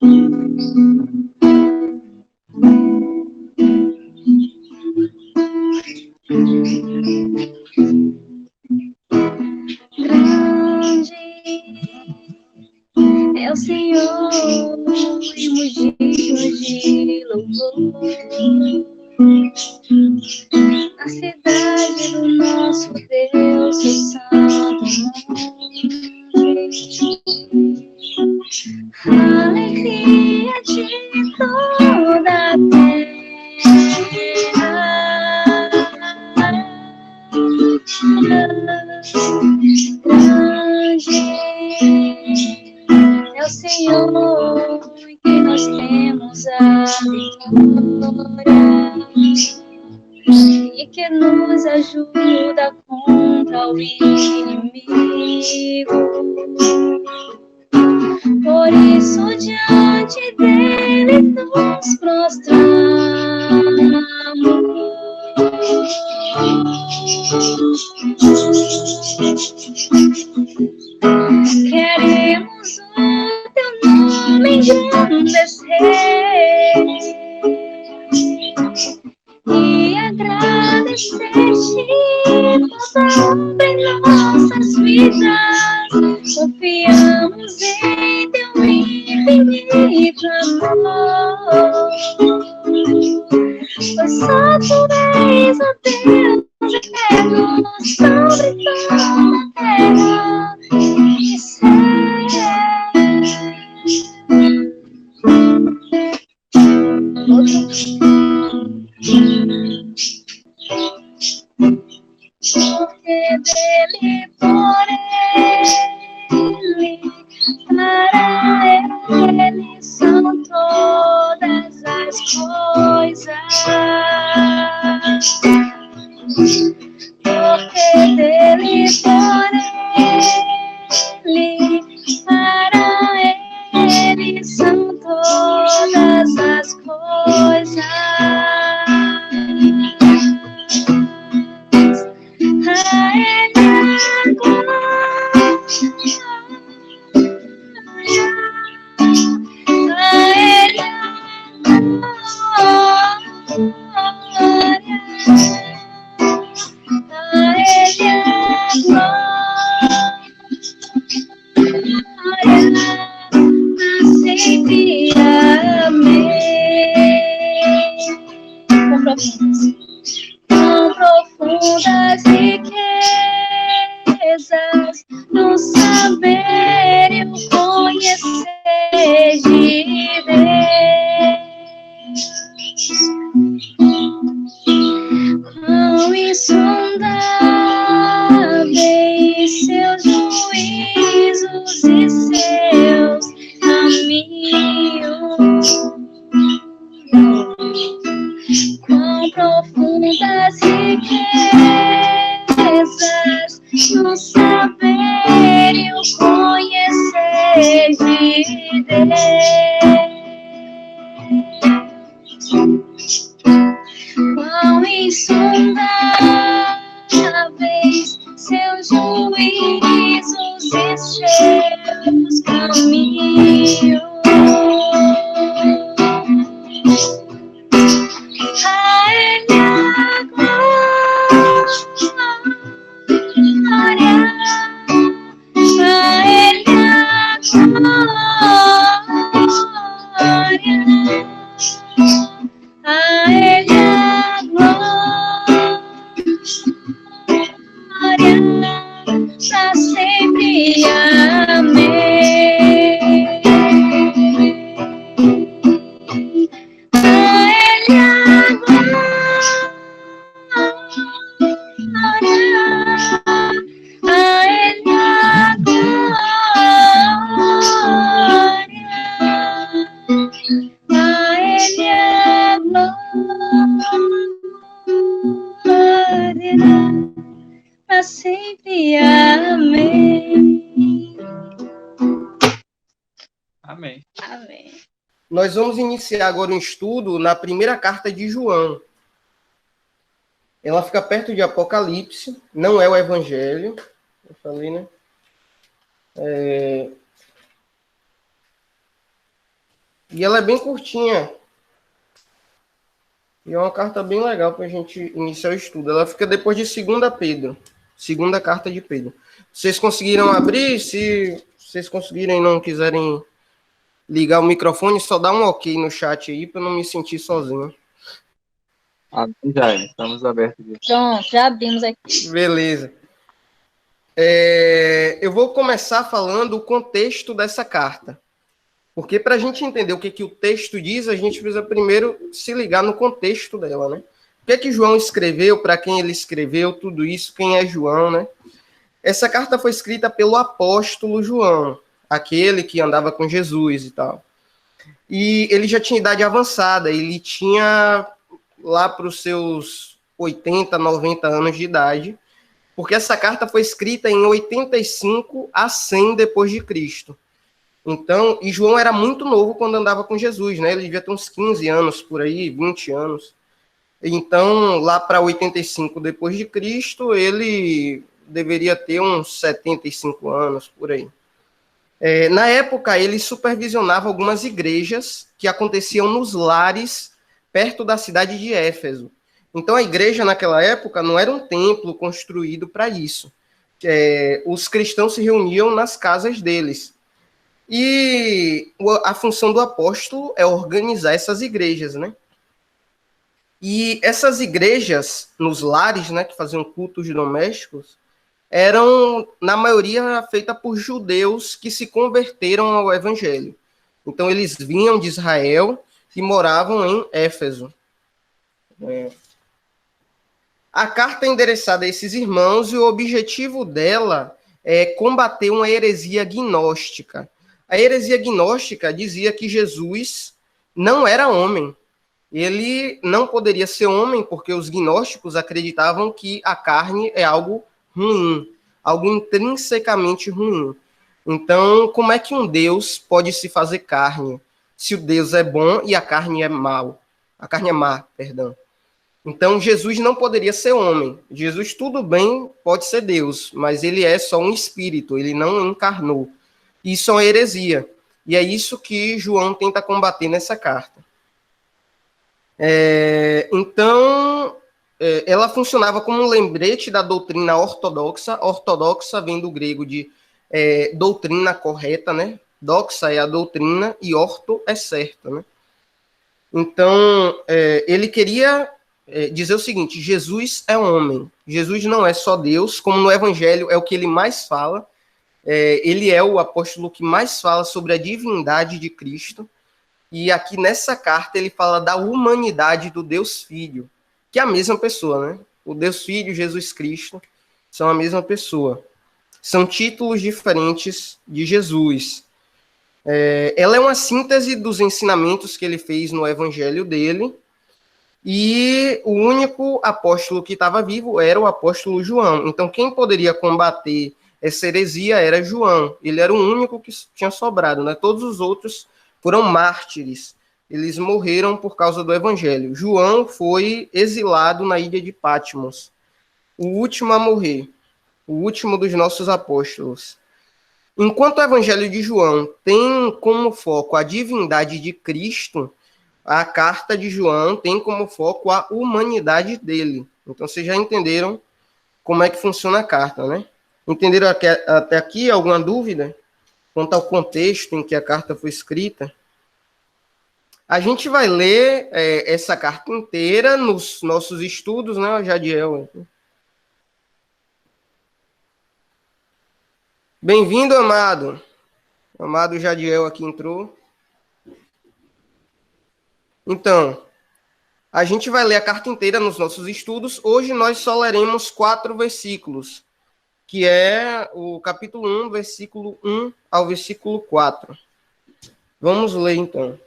Grande é o Senhor e mugimos de louvor na cidade do nosso Deus, o santo monte. Alegria de toda a grande é o Senhor em que nós temos a vitória e que nos ajuda contra o inimigo. Por isso diante dele nos prostramos. Queremos o teu nome engrandecer e agradecer-te toda obra em nossas vidas. Confiamos em teu infinito amor, pois só tu és o Deus eterno sobre toda a terra e céu. Porque dele, por ele, para ele são todas as coisas. Porque dele, por ele, para ele são todas as coisas. A ele a glória, a ele a glória, a ele a glória, pra sempre. Amém. Com profundas riquezas no saber e o conhecer de Deus. Quão insondáveis seus juízos e seus caminhos. Quão profundas riquezas no saber e o conhecer de Deus. Quão insondáveis seus juízos e seus caminhos. A ele a glória, a ele a glória, a ele a glória, pra sempre. Amém. A ele a glória, a ele a glória, a ele a glória, pra sempre. Amém. Amém. Amém. Nós vamos iniciar agora um estudo na primeira carta de João. Ela fica perto de Apocalipse, não é o Evangelho. Eu falei, né? E ela é bem curtinha. E é uma carta bem legal para a gente iniciar o estudo. Ela fica depois de 2 Pedro. Segunda carta de Pedro. Vocês conseguiram abrir? Se vocês conseguirem e não quiserem ligar o microfone, só dá um ok no chat aí para não me sentir sozinho. Já, estamos abertos. Pronto, já abrimos aqui. Beleza. Eu vou começar falando o contexto dessa carta. Porque para a gente entender o que o texto diz, a gente precisa primeiro se ligar no contexto dela, né? O que João escreveu, para quem ele escreveu, tudo isso, quem é João, né? Essa carta foi escrita pelo apóstolo João, aquele que andava com Jesus e tal. E ele já tinha idade avançada, ele tinha lá para os seus 80, 90 anos de idade, porque essa carta foi escrita em 85 a 100 depois de Cristo. Então, e João era muito novo quando andava com Jesus, né? Ele devia ter uns 15 anos por aí, 20 anos. Então, lá para 85 depois de Cristo, ele deveria ter uns 75 anos por aí. Na época, ele supervisionava algumas igrejas que aconteciam nos lares perto da cidade de Éfeso. Então, a igreja naquela época não era um templo construído para isso. Os cristãos se reuniam nas casas deles. E a função do apóstolo é organizar essas igrejas, né? E essas igrejas, nos lares, né, que faziam cultos domésticos, eram, na maioria, feitas por judeus que se converteram ao evangelho. Então, eles vinham de Israel e moravam em Éfeso. A carta é endereçada a esses irmãos e o objetivo dela é combater uma heresia gnóstica. A heresia gnóstica dizia que Jesus não era homem. Ele não poderia ser homem porque os gnósticos acreditavam que a carne é algo ruim, algo intrinsecamente ruim. Então, como é que um Deus pode se fazer carne se o Deus é bom e a carne é mal? A carne é má, perdão. Então, Jesus não poderia ser homem. Jesus, tudo bem, pode ser Deus, mas ele é só um espírito, ele não encarnou. Isso é uma heresia. E é isso que João tenta combater nessa carta. Então, ela funcionava como um lembrete da doutrina ortodoxa. Ortodoxa vem do grego de doutrina correta, né? Doxa é a doutrina e orto é certo, né? Então, ele queria dizer o seguinte: Jesus é homem. Jesus não é só Deus, como no Evangelho é o que ele mais fala. Ele é o apóstolo que mais fala sobre a divindade de Cristo, e aqui nessa carta ele fala da humanidade do Deus Filho, que é a mesma pessoa, né? O Deus Filho e Jesus Cristo são a mesma pessoa. São títulos diferentes de Jesus. Ela é uma síntese dos ensinamentos que ele fez no evangelho dele, e o único apóstolo que estava vivo era o apóstolo João. Então quem poderia combater essa heresia era João. Ele era o único que tinha sobrado, né? Todos os outros foram mártires. Eles morreram por causa do evangelho. João foi exilado na ilha de Patmos. O último a morrer. O último dos nossos apóstolos. Enquanto o evangelho de João tem como foco a divindade de Cristo, a carta de João tem como foco a humanidade dele. Então vocês já entenderam como é que funciona a carta, né? Entenderam até aqui? Alguma dúvida quanto ao contexto em que a carta foi escrita? A gente vai ler essa carta inteira nos nossos estudos, né, Jadiel? Bem-vindo, amado. Amado Jadiel aqui entrou. Então, a gente vai ler a carta inteira nos nossos estudos. Hoje nós só leremos 4 versículos, que é o capítulo 1, versículo 1 ao versículo 4. Vamos ler, então.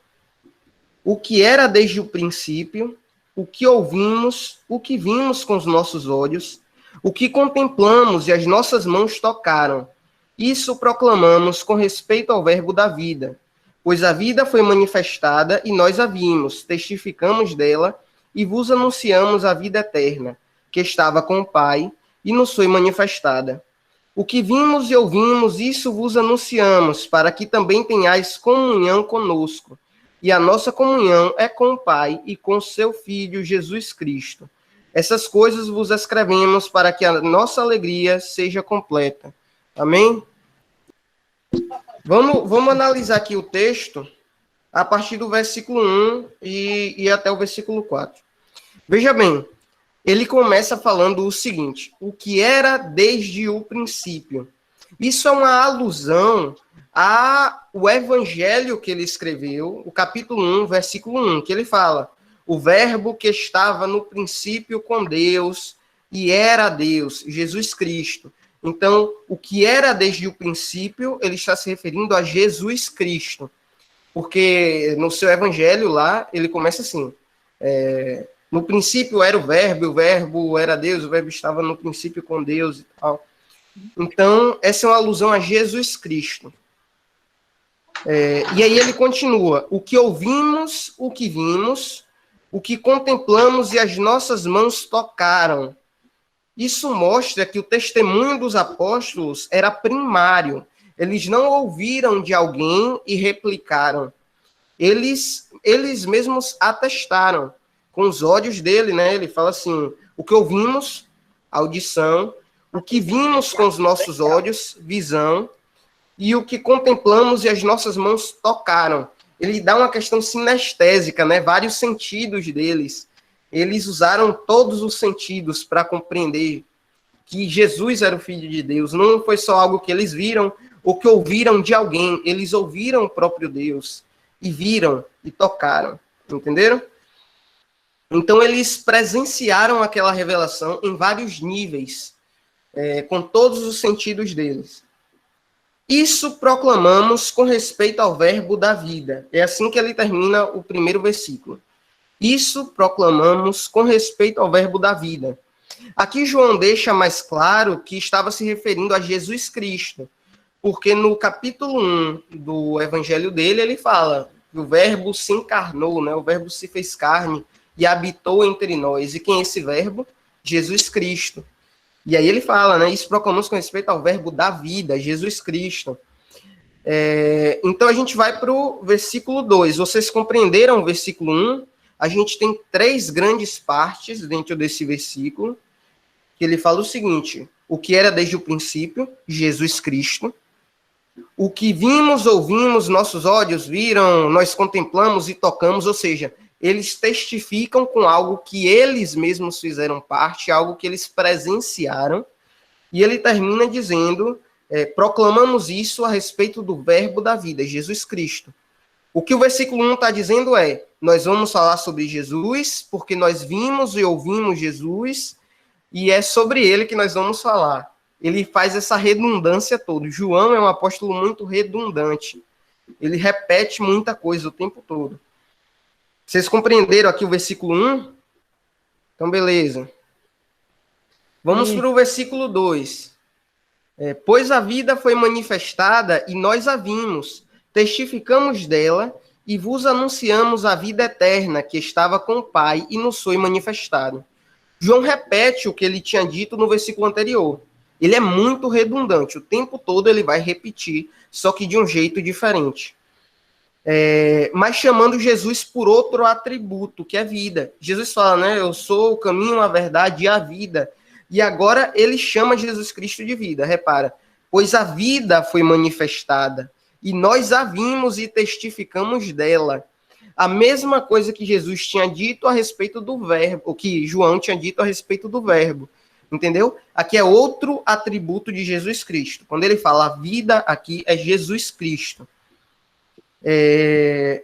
O que era desde o princípio, o que ouvimos, o que vimos com os nossos olhos, o que contemplamos e as nossas mãos tocaram, isso proclamamos com respeito ao verbo da vida. Pois a vida foi manifestada e nós a vimos, testificamos dela e vos anunciamos a vida eterna, que estava com o Pai e nos foi manifestada. O que vimos e ouvimos, isso vos anunciamos, para que também tenhais comunhão conosco. e a nossa comunhão é com o Pai e com seu Filho Jesus Cristo. Essas coisas vos escrevemos para que a nossa alegria seja completa. Amém? Vamos analisar aqui o texto a partir do versículo 1 e até o versículo 4. Veja bem, ele começa falando o seguinte: o que era desde o princípio. Isso é uma alusão ao evangelho que ele escreveu, o capítulo 1, versículo 1, que ele fala: o verbo que estava no princípio com Deus e era Deus, Jesus Cristo. Então, o que era desde o princípio, ele está se referindo a Jesus Cristo. Porque no seu evangelho lá, ele começa assim: no princípio era o verbo era Deus, o verbo estava no princípio com Deus e tal. Então, essa é uma alusão a Jesus Cristo. E aí ele continua: o que ouvimos, o que vimos, o que contemplamos e as nossas mãos tocaram. Isso mostra que o testemunho dos apóstolos era primário. Eles não ouviram de alguém e replicaram. Eles mesmos atestaram com os olhos dele, né? Ele fala assim: o que ouvimos, audição, o que vimos com os nossos olhos, visão, e o que contemplamos e as nossas mãos tocaram. Ele dá uma questão sinestésica, né? Vários sentidos deles. Eles usaram todos os sentidos para compreender que Jesus era o Filho de Deus. Não foi só algo que eles viram ou que ouviram de alguém. Eles ouviram o próprio Deus e viram e tocaram. Entenderam? Então, eles presenciaram aquela revelação em vários níveis, com todos os sentidos deles. Isso proclamamos com respeito ao verbo da vida. É assim que ele termina o primeiro versículo. Isso proclamamos com respeito ao verbo da vida. Aqui João deixa mais claro que estava se referindo a Jesus Cristo, porque no capítulo 1 do evangelho dele, ele fala que o verbo se encarnou, né? O verbo se fez carne e habitou entre nós. E quem é esse verbo? Jesus Cristo. E aí ele fala, né? Isso proclamamos com respeito ao verbo da vida, Jesus Cristo. Então a gente vai para o versículo 2. Vocês compreenderam o versículo 1? A gente tem 3 grandes partes dentro desse versículo, que ele fala o seguinte: o que era desde o princípio, Jesus Cristo. O que vimos, ouvimos, nossos olhos viram, nós contemplamos e tocamos, ou seja, eles testificam com algo que eles mesmos fizeram parte, algo que eles presenciaram, e ele termina dizendo, proclamamos isso a respeito do verbo da vida, Jesus Cristo. O que o versículo 1 está dizendo nós vamos falar sobre Jesus, porque nós vimos e ouvimos Jesus, e é sobre ele que nós vamos falar. Ele faz essa redundância toda. João é um apóstolo muito redundante. Ele repete muita coisa o tempo todo. Vocês compreenderam aqui o versículo 1? Então, beleza. Vamos para o versículo 2. Pois a vida foi manifestada e nós a vimos, testificamos dela e vos anunciamos a vida eterna que estava com o Pai e nos foi manifestado. João repete o que ele tinha dito no versículo anterior. Ele é muito redundante. O tempo todo ele vai repetir, só que de um jeito diferente. Mas chamando Jesus por outro atributo, que é vida. Jesus fala, né? Eu sou o caminho, a verdade e a vida. E agora ele chama Jesus Cristo de vida. Repara. Pois a vida foi manifestada. E nós a vimos e testificamos dela. A mesma coisa que Jesus tinha dito a respeito do verbo, o que João tinha dito a respeito do verbo. Entendeu? Aqui é outro atributo de Jesus Cristo. Quando ele fala a vida, aqui é Jesus Cristo. É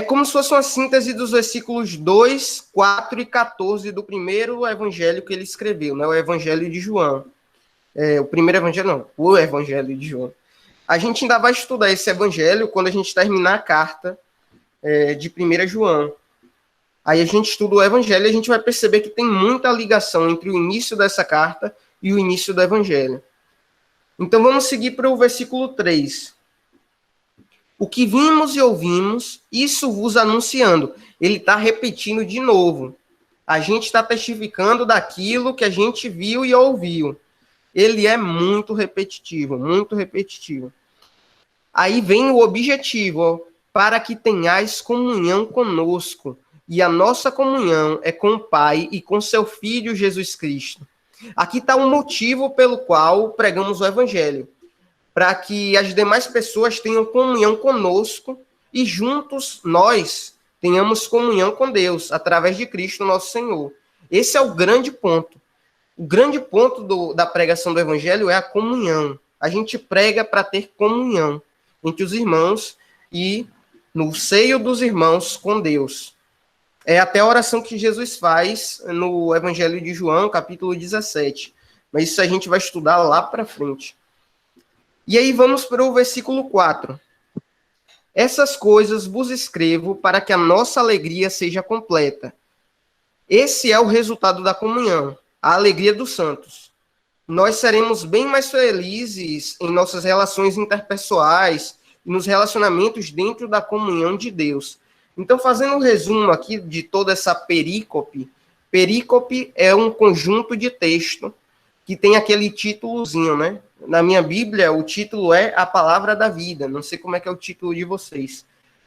como se fosse uma síntese dos versículos 2, 4 e 14 do primeiro evangelho que ele escreveu, né? O evangelho de João. O primeiro evangelho, não, o evangelho de João. A gente ainda vai estudar esse evangelho quando a gente terminar a carta de 1 João. Aí a gente estuda o evangelho e a gente vai perceber que tem muita ligação entre o início dessa carta e o início do evangelho. Então vamos seguir para o versículo 3. O que vimos e ouvimos, isso vos anunciando. Ele está repetindo de novo. A gente está testificando daquilo que a gente viu e ouviu. Ele é muito repetitivo, muito repetitivo. Aí vem o objetivo. para que tenhais comunhão conosco. E a nossa comunhão é com o Pai e com seu Filho Jesus Cristo. Aqui está o motivo pelo qual pregamos o Evangelho, para que as demais pessoas tenham comunhão conosco e juntos nós tenhamos comunhão com Deus, através de Cristo nosso Senhor. Esse é o grande ponto. O grande ponto da pregação do Evangelho é a comunhão. A gente prega para ter comunhão entre os irmãos e no seio dos irmãos com Deus. É até a oração que Jesus faz no Evangelho de João, capítulo 17. Mas isso a gente vai estudar lá para frente. E aí vamos para o versículo 4. Essas coisas vos escrevo para que a nossa alegria seja completa. Esse é o resultado da comunhão, a alegria dos santos. Nós seremos bem mais felizes em nossas relações interpessoais, nos relacionamentos dentro da comunhão de Deus. Então, fazendo um resumo aqui de toda essa perícope, perícope é um conjunto de texto que tem aquele títulozinho, né? Na minha Bíblia, o título é A Palavra da Vida. Não sei como é que é o título de vocês.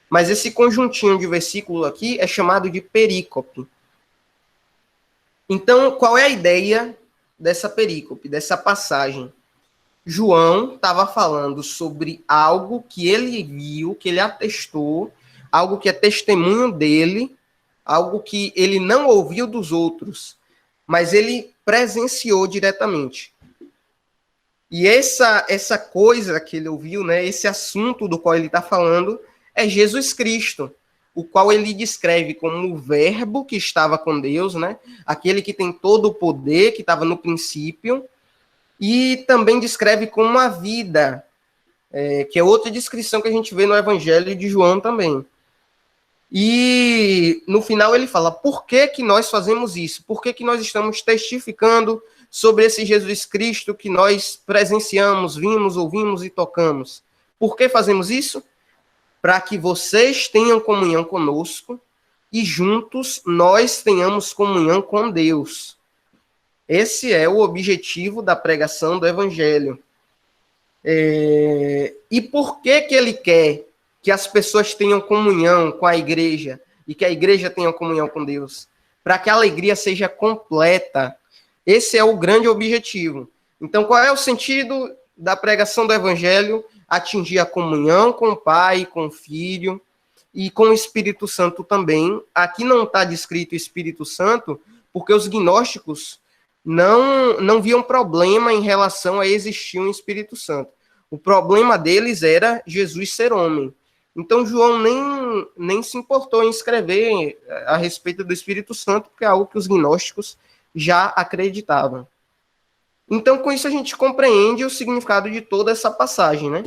Mas esse conjuntinho de versículo aqui é chamado de perícope. Então, qual é a ideia dessa perícope, dessa passagem? João estava falando sobre algo que ele viu, que ele atestou, algo que é testemunho dele, algo que ele não ouviu dos outros, mas ele presenciou diretamente. E essa coisa que ele ouviu, né, esse assunto do qual ele está falando, é Jesus Cristo, o qual ele descreve como o verbo que estava com Deus, né, aquele que tem todo o poder, que estava no princípio, e também descreve como a vida, que é outra descrição que a gente vê no Evangelho de João também. E no final ele fala, por que que nós fazemos isso? Por que que nós estamos testificando sobre esse Jesus Cristo que nós presenciamos, vimos, ouvimos e tocamos? Por que fazemos isso? Para que vocês tenham comunhão conosco e juntos nós tenhamos comunhão com Deus. Esse é o objetivo da pregação do Evangelho. E por que que ele quer que as pessoas tenham comunhão com a igreja e que a igreja tenha comunhão com Deus? Para que a alegria seja completa. Esse é o grande objetivo. Então, qual é o sentido da pregação do Evangelho? Atingir a comunhão com o Pai, com o Filho e com o Espírito Santo também. Aqui não está descrito Espírito Santo, porque os gnósticos não viam problema em relação a existir um Espírito Santo. O problema deles era Jesus ser homem. Então, João nem se importou em escrever a respeito do Espírito Santo, porque é algo que os gnósticos já acreditavam. Então, com isso, a gente compreende o significado de toda essa passagem, né?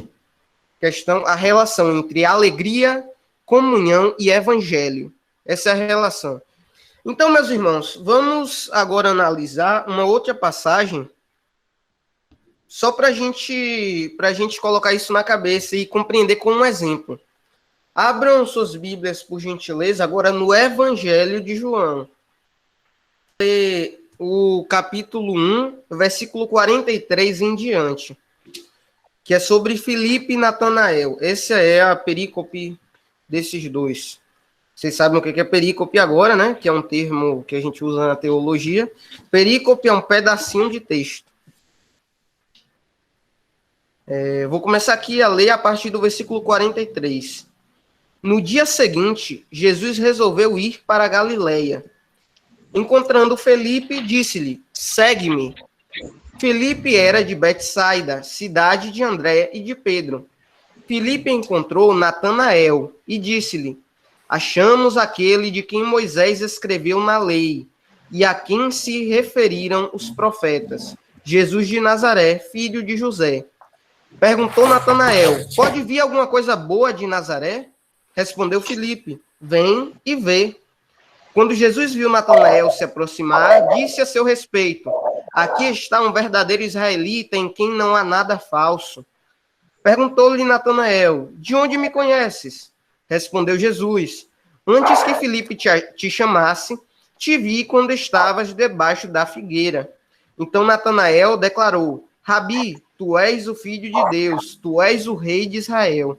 A relação entre alegria, comunhão e evangelho. Essa é a relação. Então, meus irmãos, vamos agora analisar uma outra passagem, só para a gente colocar isso na cabeça e compreender com um exemplo. Abram suas Bíblias, por gentileza, agora no Evangelho de João. O capítulo 1, versículo 43 em diante, que é sobre Filipe e Natanael. Essa é a perícope desses dois. Vocês sabem o que é perícope agora, né? Que é um termo que a gente usa na teologia. Perícope é um pedacinho de texto. Vou começar aqui a ler a partir do versículo 43. No dia seguinte, Jesus resolveu ir para a Galileia. Encontrando Felipe, disse-lhe, segue-me. Felipe era de Betsaida, cidade de André e de Pedro. Felipe encontrou Natanael e disse-lhe, achamos aquele de quem Moisés escreveu na lei e a quem se referiram os profetas, Jesus de Nazaré, filho de José. Perguntou Natanael, pode vir alguma coisa boa de Nazaré? Respondeu Filipe, vem e vê. Quando Jesus viu Natanael se aproximar, disse a seu respeito, aqui está um verdadeiro israelita em quem não há nada falso. Perguntou-lhe Natanael, de onde me conheces? Respondeu Jesus, antes que Filipe te chamasse, te vi quando estavas debaixo da figueira. Então Natanael declarou, Rabi, tu és o Filho de Deus, tu és o Rei de Israel.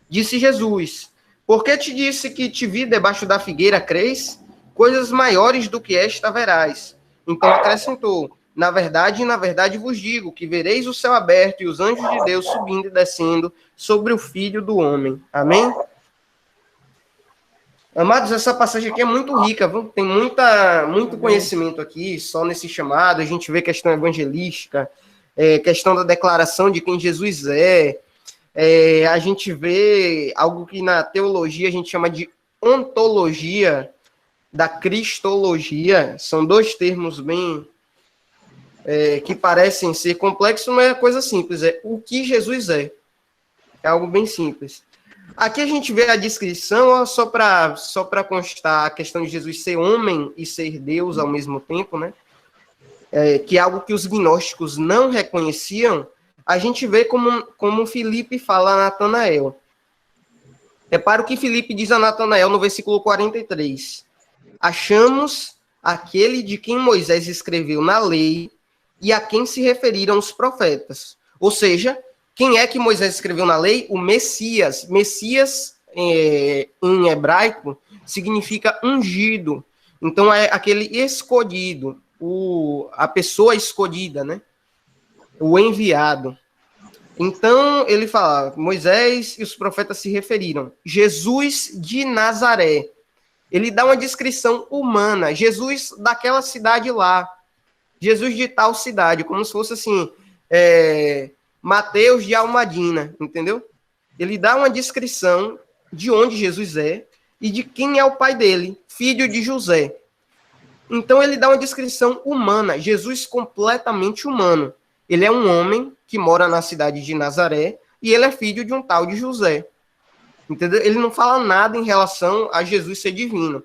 Disse Jesus, Porque te disse que te vi debaixo da figueira, crês? Coisas maiores do que esta verás. Então acrescentou, na verdade vos digo, que vereis o céu aberto e os anjos de Deus subindo e descendo sobre o Filho do Homem. Amém? Amados, essa passagem aqui é muito rica, viu? Tem muito conhecimento aqui, só nesse chamado. A gente vê questão evangelística, questão da declaração de quem Jesus é. A gente vê algo que na teologia a gente chama de ontologia, da cristologia. São dois termos bem que parecem ser complexos, mas é coisa simples. É o que Jesus é. É algo bem simples. Aqui a gente vê a descrição, ó, só para constar a questão de Jesus ser homem e ser Deus ao mesmo tempo, né? Que é algo que os gnósticos não reconheciam. A gente vê como Filipe fala a Natanael. Repara o que Filipe diz a Natanael no versículo 43. Achamos aquele de quem Moisés escreveu na lei e a quem se referiram os profetas. Ou seja, quem é que Moisés escreveu na lei? O Messias. Messias, em hebraico, significa ungido. Então, é aquele escolhido, a pessoa escolhida, né? O enviado. Então, ele fala, Moisés e os profetas se referiram. Jesus de Nazaré. Ele dá uma descrição humana. Jesus daquela cidade lá. Jesus de tal cidade. Como se fosse assim, Mateus de Almadina, entendeu? Ele dá uma descrição de onde Jesus é e de quem é o pai dele, filho de José. Então, ele dá uma descrição humana. Jesus completamente humano. Ele é um homem que mora na cidade de Nazaré e ele é filho de um tal de José. Entendeu? Ele não fala nada em relação a Jesus ser divino.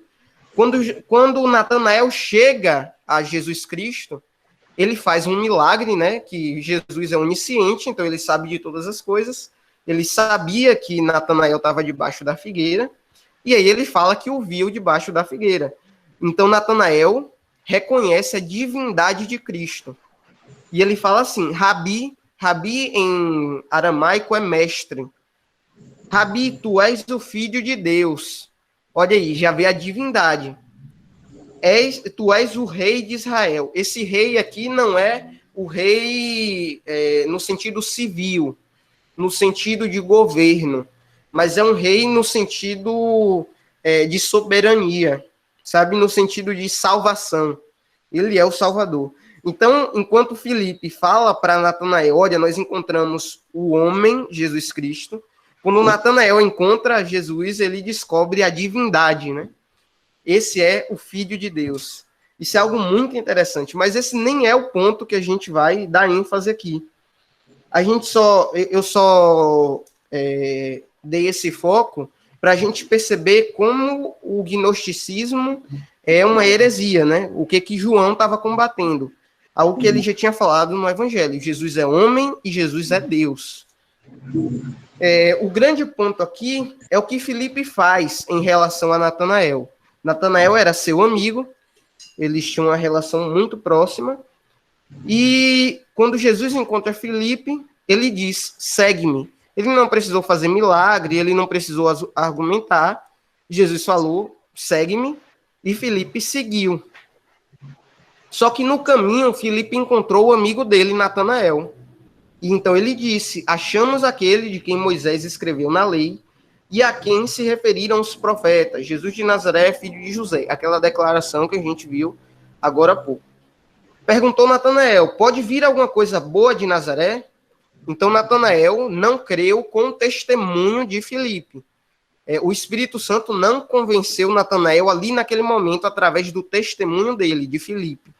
Quando Natanael chega a Jesus Cristo, ele faz um milagre, né? Que Jesus é onisciente, então ele sabe de todas as coisas. Ele sabia que Natanael estava debaixo da figueira, e aí ele fala que o viu debaixo da figueira. Então Natanael reconhece a divindade de Cristo. E ele fala assim, Rabi em aramaico é mestre. Rabi, tu és o filho de Deus. Olha aí, já vê a divindade. Tu és o rei de Israel. Esse rei aqui não é o rei no sentido civil, no sentido de governo, mas é um rei no sentido de soberania, sabe? No sentido de salvação. Ele é o Salvador. Então, enquanto Filipe fala para Natanael, olha, nós encontramos o homem, Jesus Cristo. Quando Natanael encontra Jesus, ele descobre a divindade, né? Esse é o Filho de Deus. Isso é algo muito interessante, mas esse nem é o ponto que a gente vai dar ênfase aqui. Eu só dei esse foco para a gente perceber como o gnosticismo é uma heresia, né? O que João estava combatendo. Algo que ele já tinha falado no Evangelho. Jesus é homem e Jesus é Deus. O grande ponto aqui é o que Filipe faz em relação a Natanael. Natanael era seu amigo, eles tinham uma relação muito próxima, e quando Jesus encontra Filipe, ele diz, segue-me. Ele não precisou fazer milagre, ele não precisou argumentar, Jesus falou, segue-me, e Filipe seguiu. Só que no caminho, Filipe encontrou o amigo dele, Natanael. E então ele disse, achamos aquele de quem Moisés escreveu na lei, e a quem se referiram os profetas, Jesus de Nazaré, filho de José. Aquela declaração que a gente viu agora há pouco. Perguntou Natanael, pode vir alguma coisa boa de Nazaré? Então Natanael não creu com o testemunho de Filipe. O Espírito Santo não convenceu Natanael ali naquele momento através do testemunho dele, de Filipe.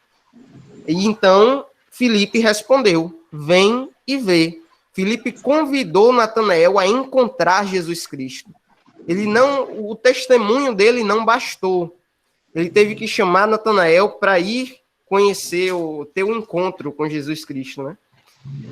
E então Filipe respondeu, vem e vê. Filipe convidou Natanael a encontrar Jesus Cristo. O testemunho dele não bastou. Ele teve que chamar Natanael para ir conhecer, ter um encontro com Jesus Cristo, né?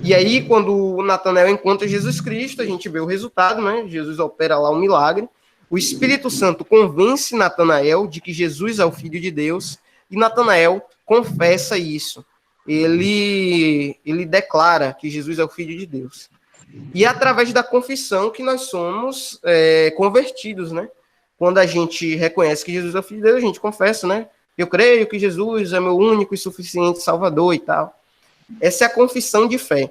E aí, quando o Natanael encontra Jesus Cristo, a gente vê o resultado, né? Jesus opera lá um milagre. O Espírito Santo convence Natanael de que Jesus é o Filho de Deus, e Natanael confessa isso. Ele declara que Jesus é o Filho de Deus. E é através da confissão que nós somos convertidos, né? Quando a gente reconhece que Jesus é o Filho de Deus, a gente confessa, né? Eu creio que Jesus é meu único e suficiente Salvador e tal. Essa é a confissão de fé.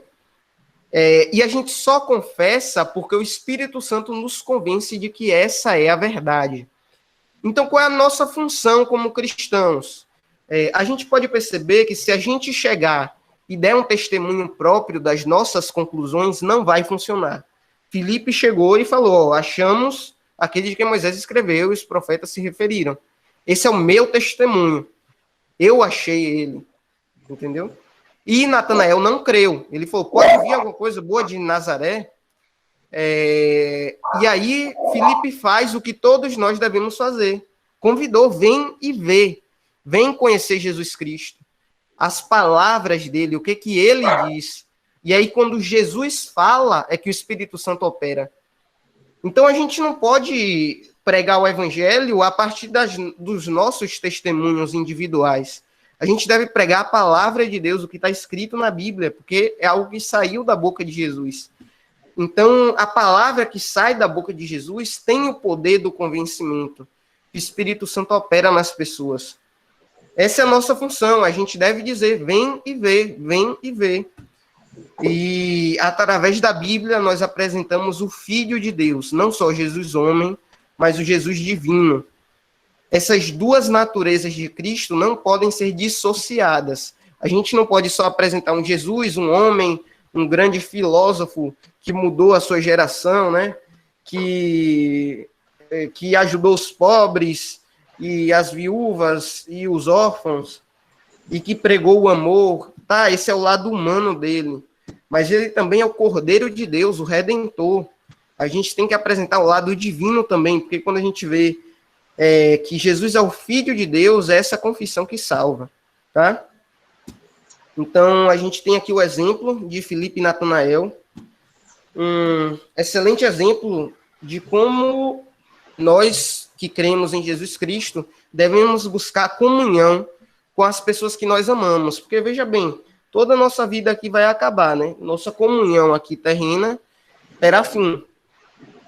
E a gente só confessa porque o Espírito Santo nos convence de que essa é a verdade. Então, qual é a nossa função como cristãos? A gente pode perceber que se a gente chegar e der um testemunho próprio das nossas conclusões, não vai funcionar. Filipe chegou e falou, achamos aquele de que Moisés escreveu e os profetas se referiram. Esse é o meu testemunho. Eu achei ele. Entendeu? E Natanael não creu. Ele falou, pode vir alguma coisa boa de Nazaré? E aí, Filipe faz o que todos nós devemos fazer. Convidou, vem e vê. Vem conhecer Jesus Cristo. As palavras dele, o que ele diz. E aí, quando Jesus fala, é que o Espírito Santo opera. Então, a gente não pode pregar o evangelho a partir dos nossos testemunhos individuais. A gente deve pregar a palavra de Deus, o que está escrito na Bíblia, porque é algo que saiu da boca de Jesus. Então, a palavra que sai da boca de Jesus tem o poder do convencimento. O Espírito Santo opera nas pessoas. Essa é a nossa função. A gente deve dizer, vem e vê, vem e vê. E, através da Bíblia, nós apresentamos o Filho de Deus, não só Jesus homem, mas o Jesus divino. Essas duas naturezas de Cristo não podem ser dissociadas. A gente não pode só apresentar um Jesus, um homem, um grande filósofo que mudou a sua geração, né? Que ajudou os pobres e as viúvas e os órfãos e que pregou o amor. Tá, esse é o lado humano dele. Mas ele também é o Cordeiro de Deus, o Redentor. A gente tem que apresentar o lado divino também, porque quando a gente vê que Jesus é o Filho de Deus, é essa confissão que salva, tá? Então, a gente tem aqui o exemplo de Filipe e Natanael, um excelente exemplo de como nós que cremos em Jesus Cristo devemos buscar comunhão com as pessoas que nós amamos, porque veja bem, toda a nossa vida aqui vai acabar, né? Nossa comunhão aqui terrena terá fim.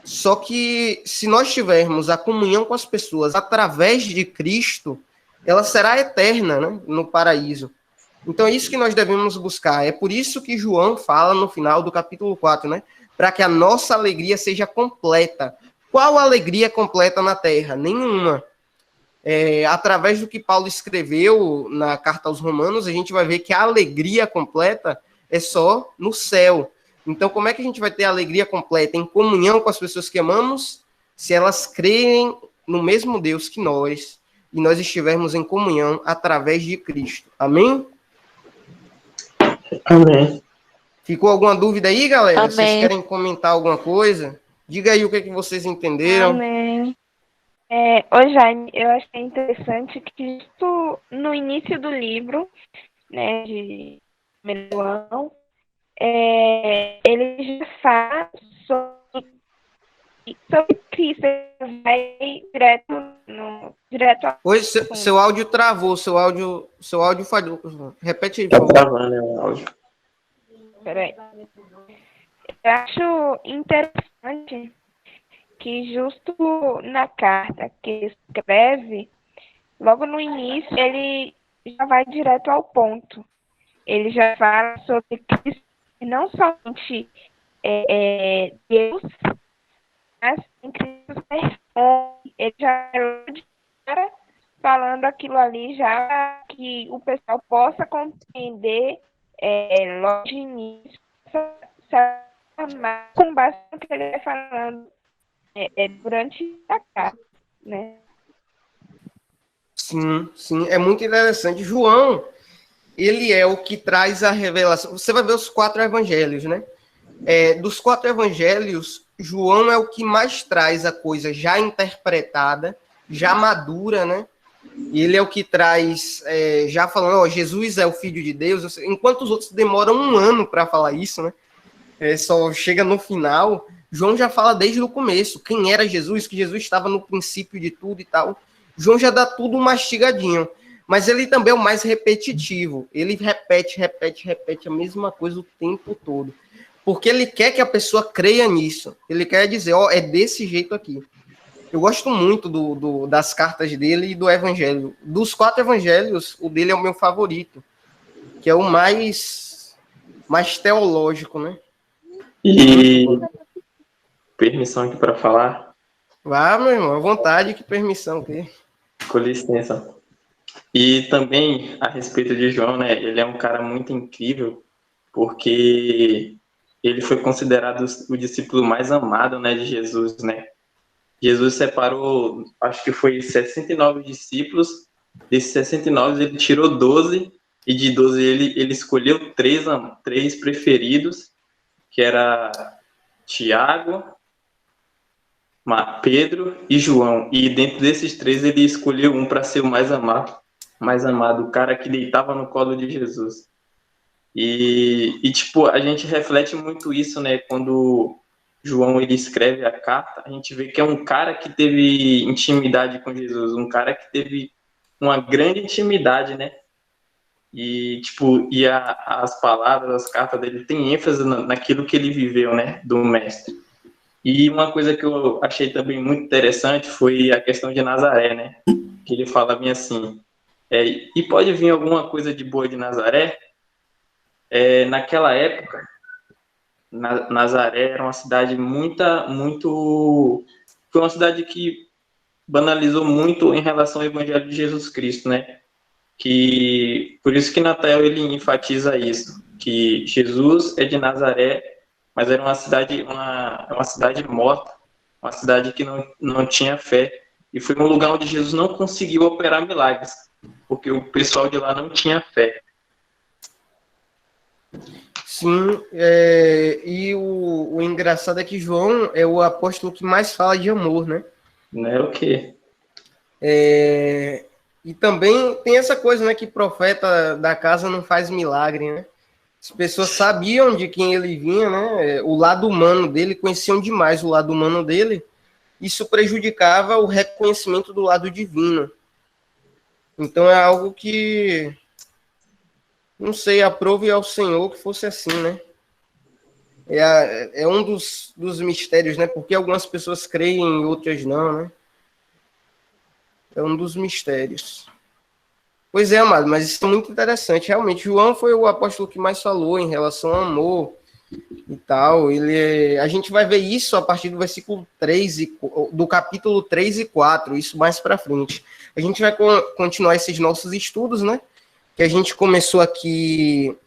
Só que se nós tivermos a comunhão com as pessoas através de Cristo, ela será eterna, né, no paraíso. Então é isso que nós devemos buscar. É por isso que João fala no final do capítulo 4, né? Para que a nossa alegria seja completa. Qual alegria completa na terra? Nenhuma. Através do que Paulo escreveu na carta aos Romanos, a gente vai ver que a alegria completa é só no céu. Então, como é que a gente vai ter a alegria completa em comunhão com as pessoas que amamos? Se elas creem no mesmo Deus que nós, e nós estivermos em comunhão através de Cristo. Amém? Amém. Ficou alguma dúvida aí, galera? Amém. Vocês querem comentar alguma coisa? Diga aí o que vocês entenderam. Amém. Ô Jaime, eu achei interessante que justo no início do livro, né, de João, ele já fala sobre Cristo, ele vai direto ao Oi, seu áudio travou, seu áudio falhou. Repete aí, por Tá favor. travando o áudio. Peraí. Eu acho interessante que justo na carta que ele escreve, logo no início, ele já vai direto ao ponto. Ele já fala sobre Cristo, não somente Deus, mas em Cristo ele já era falando aquilo ali já para que o pessoal possa compreender logo de início com base no que ele vai falando durante a carta, né? Sim, é muito interessante. João, ele é o que traz a revelação. Você vai ver os 4 evangelhos, né? Dos 4 evangelhos, João é o que mais traz a coisa já interpretada, já madura, né? E ele é o que traz, já falando, Jesus é o Filho de Deus, enquanto os outros demoram 1 ano para falar isso, né? Só chega no final, João já fala desde o começo, quem era Jesus, que Jesus estava no princípio de tudo e tal. João já dá tudo mastigadinho, mas ele também é o mais repetitivo, ele repete a mesma coisa o tempo todo. porque ele quer que a pessoa creia nisso. Ele quer dizer, ó, é desse jeito aqui. Eu gosto muito das cartas dele e do evangelho. Dos 4 evangelhos, o dele é o meu favorito, que é o mais teológico, né? E permissão aqui para falar, Vá, meu irmão, à vontade, que permissão que. com licença. E também a respeito de João, né? Ele é um cara muito incrível, porque ele foi considerado o discípulo mais amado, né, de Jesus, né? Jesus separou, acho que foi 69 discípulos. Desses 69, ele tirou 12, e de 12 ele escolheu três preferidos, que era Tiago, Pedro e João. E dentro desses 3, ele escolheu um para ser o mais amado, o cara que deitava no colo de Jesus. E tipo, a gente reflete muito isso, né? Quando João ele escreve a carta, a gente vê que é um cara que teve intimidade com Jesus, um cara que teve uma grande intimidade, né? E tipo, as palavras, as cartas dele tem ênfase naquilo que ele viveu, né? Do mestre. E uma coisa que eu achei também muito interessante foi a questão de Nazaré, né? Que ele fala bem assim, e pode vir alguma coisa de boa de Nazaré? Naquela época, Nazaré era uma cidade foi uma cidade que banalizou muito em relação ao Evangelho de Jesus Cristo, né? Por isso que Natal ele enfatiza isso, que Jesus é de Nazaré, mas era uma cidade morta, uma cidade que não tinha fé, e foi um lugar onde Jesus não conseguiu operar milagres, porque o pessoal de lá não tinha fé. Sim, e o engraçado é que João é o apóstolo que mais fala de amor, né? Não é o quê? E também tem essa coisa, né, que profeta da casa não faz milagre, né? As pessoas sabiam de quem ele vinha, né? O lado humano dele, conheciam demais o lado humano dele. Isso prejudicava o reconhecimento do lado divino. Então é algo que, não sei, aprove ao Senhor que fosse assim, né? É um dos mistérios, né? Porque algumas pessoas creem e outras não, né? É um dos mistérios. Pois é, amado, mas isso é muito interessante. Realmente, João foi o apóstolo que mais falou em relação ao amor e tal. A gente vai ver isso a partir do versículo 3 do capítulo 3 e 4, isso mais para frente. A gente vai continuar esses nossos estudos, né? Que a gente começou aqui.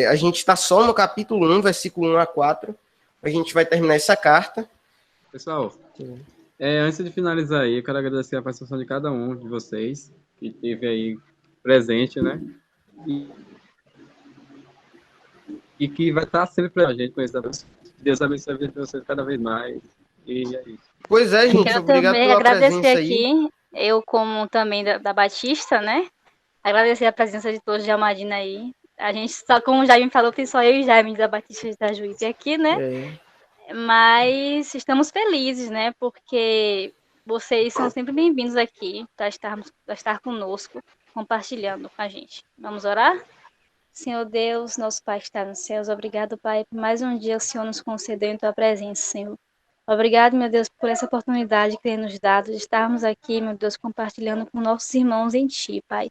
A gente está só no capítulo 1, versículo 1 a 4. A gente vai terminar essa carta. Pessoal, antes de finalizar aí, eu quero agradecer a participação de cada um de vocês que esteve aí presente, né? E que vai estar sempre pra gente com isso. Deus abençoe a vida de vocês cada vez mais. E é isso. Pois é, gente. Quero Obrigado também pela agradecer presença aqui, aí. eu como também da Batista, né? Agradecer a presença de todos de Almadina aí. A gente, só como o Jaime falou, tem só eu e Jaime da Batista de Itajuípe aqui, né? Mas estamos felizes, né? Porque vocês são sempre bem-vindos aqui para estar conosco, compartilhando com a gente. Vamos orar? Senhor Deus, nosso Pai que está nos céus, obrigado, Pai, por mais um dia que o Senhor nos concedeu em Tua presença, Senhor. Obrigado, meu Deus, por essa oportunidade que tem nos dado de estarmos aqui, meu Deus, compartilhando com nossos irmãos em Ti, Pai.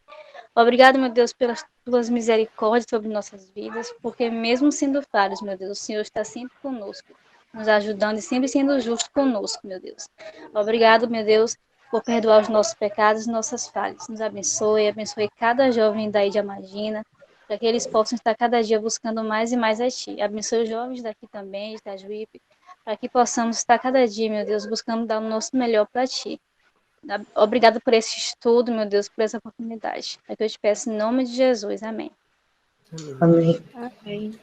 Obrigado, meu Deus, pelas Tuas misericórdias sobre nossas vidas, porque mesmo sendo falhos, meu Deus, o Senhor está sempre conosco, nos ajudando e sempre sendo justo conosco, meu Deus. Obrigado, meu Deus, por perdoar os nossos pecados e nossas falhas. Nos abençoe cada jovem daí de Amadina, para que eles possam estar cada dia buscando mais e mais a Ti. Abençoe os jovens daqui também, de Itajuípe, para que possamos estar cada dia, meu Deus, buscando dar o nosso melhor para Ti. Obrigado por esse estudo, meu Deus, por essa oportunidade. É que eu te peço em nome de Jesus. Amém. Amém. Amém.